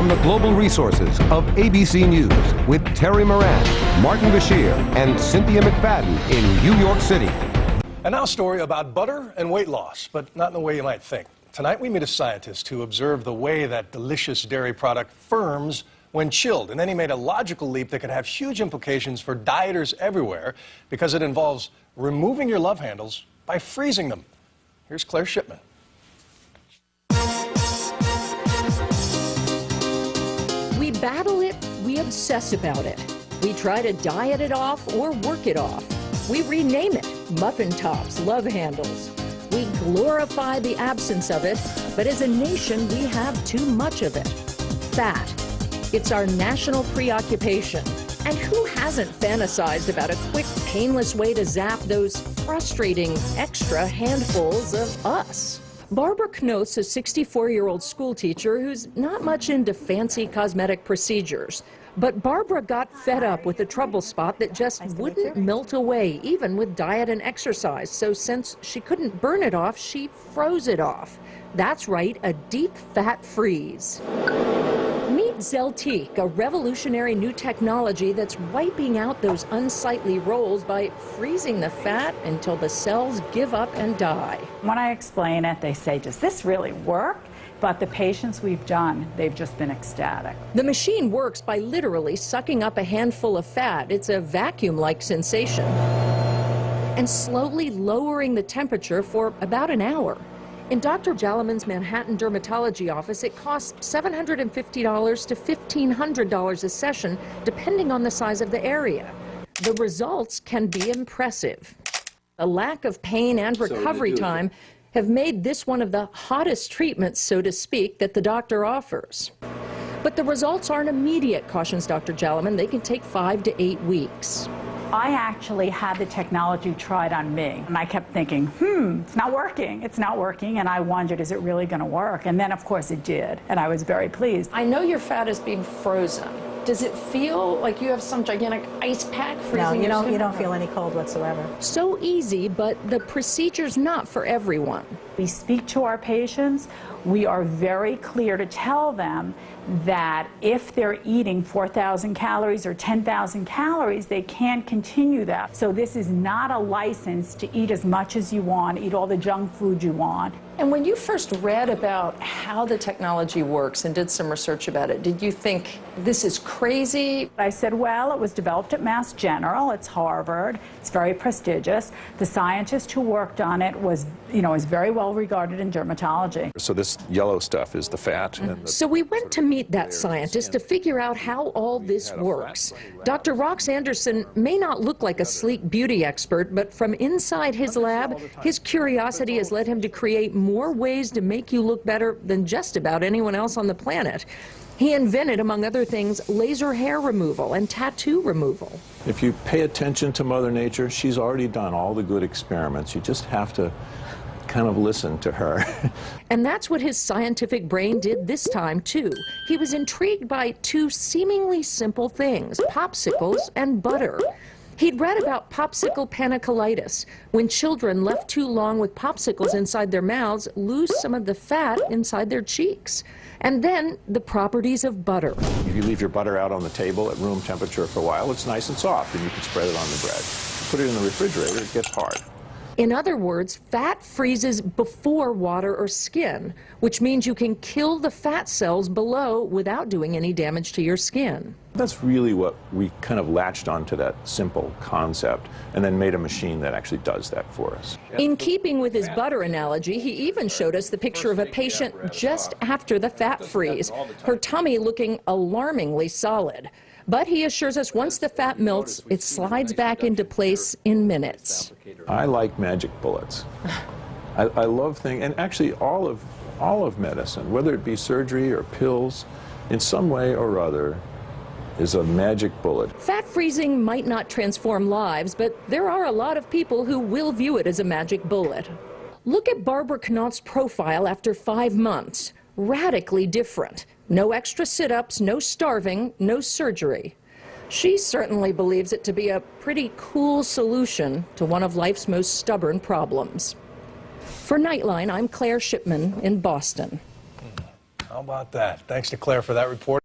from the global resources of ABC News with Terry Moran, Martin Bashir, and Cynthia McFadden in New York City. And now a story about butter and weight loss, but not in the way you might think. Tonight we meet a scientist who observed the way that delicious dairy product firms when chilled, and then he made a logical leap that could have huge implications for dieters everywhere because it involves removing your love handles by freezing them. Here's Claire Shipman. We battle it, we obsess about it. We try to diet it off or work it off. We rename it muffin tops, love handles. We glorify the absence of it, but as a nation, we have too much of it. Fat. It's our national preoccupation. And who hasn't fantasized about a quick, painless way to zap those frustrating extra handfuls of us? Barbara Knoth's a 64-year-old school teacher who's not much into fancy cosmetic procedures. But Barbara got fed up with a trouble spot that just wouldn't melt away, even with diet and exercise. So since she couldn't burn it off, she froze it off. That's right, a deep fat freeze. Meet Zeltiq, a revolutionary new technology that's wiping out those unsightly rolls by freezing the fat until the cells give up and die. When I explain it, they say, does this really work? But the patients we've done, they've just been ecstatic. The machine works by literally sucking up a handful of fat. It's a vacuum-like sensation. And slowly lowering the temperature for about an hour. In Dr. Jalaman's Manhattan dermatology office, it costs $750 to $1,500 a session, depending on the size of the area. The results can be impressive. A lack of pain and recovery time have made this one of the hottest treatments, so to speak, that the doctor offers. But the results aren't immediate, cautions Dr. Jalaman. They can take 5 to 8 weeks. I actually had the technology tried on me, and I kept thinking, it's not working, and I wondered, is it really going to work? And then, of course, it did, and I was very pleased. I know your fat is being frozen. Does it feel like you have some gigantic ice pack freezing? No, you don't feel any cold whatsoever. So easy, but the procedure's not for everyone. We speak to our patients. We are very clear to tell them that if they're eating 4,000 calories or 10,000 calories, they can't continue that. So this is not a license to eat as much as you want, eat all the junk food you want. And when you first read about how the technology works and did some research about it, did you think this is crazy? I said, well, it was developed at Mass General. It's Harvard. It's very prestigious. The scientist who worked on it was, is very well regarded in dermatology. So this yellow stuff is the fat. And so we went to meet that scientist to figure out how all this works. Dr. Rox Anderson may not look like a sleek beauty expert, but from inside his lab, his curiosity has led him to create more ways to make you look better than just about anyone else on the planet. He invented, among other things, laser hair removal and tattoo removal. If you pay attention to Mother Nature, she's already done all the good experiments. You just have to kind of listen to her. And that's what his scientific brain did this time, too. He was intrigued by two seemingly simple things, popsicles and butter. He'd read about popsicle panniculitis, when children left too long with popsicles inside their mouths lose some of the fat inside their cheeks. And then the properties of butter. If you leave your butter out on the table at room temperature for a while, it's nice and soft, and you can spread it on the bread. Put it in the refrigerator, it gets hard. In other words, fat freezes before water or skin, which means you can kill the fat cells below without doing any damage to your skin. That's really what we kind of latched onto, that simple concept, and then made a machine that actually does that for us. In keeping with his butter analogy, he even showed us the picture of a patient just after the fat freeze, her tummy looking alarmingly solid. But he assures us once the fat melts, it slides back into place in minutes. I like magic bullets. I love things, and actually all of medicine, whether it be surgery or pills, in some way or other, is a magic bullet. Fat freezing might not transform lives, but there are a lot of people who will view it as a magic bullet. Look at Barbara Knoth's profile after 5 months. Radically different. No extra sit-ups, no starving, no surgery. She certainly believes it to be a pretty cool solution to one of life's most stubborn problems. For Nightline, I'm Claire Shipman in Boston. How about that? Thanks to Claire for that report.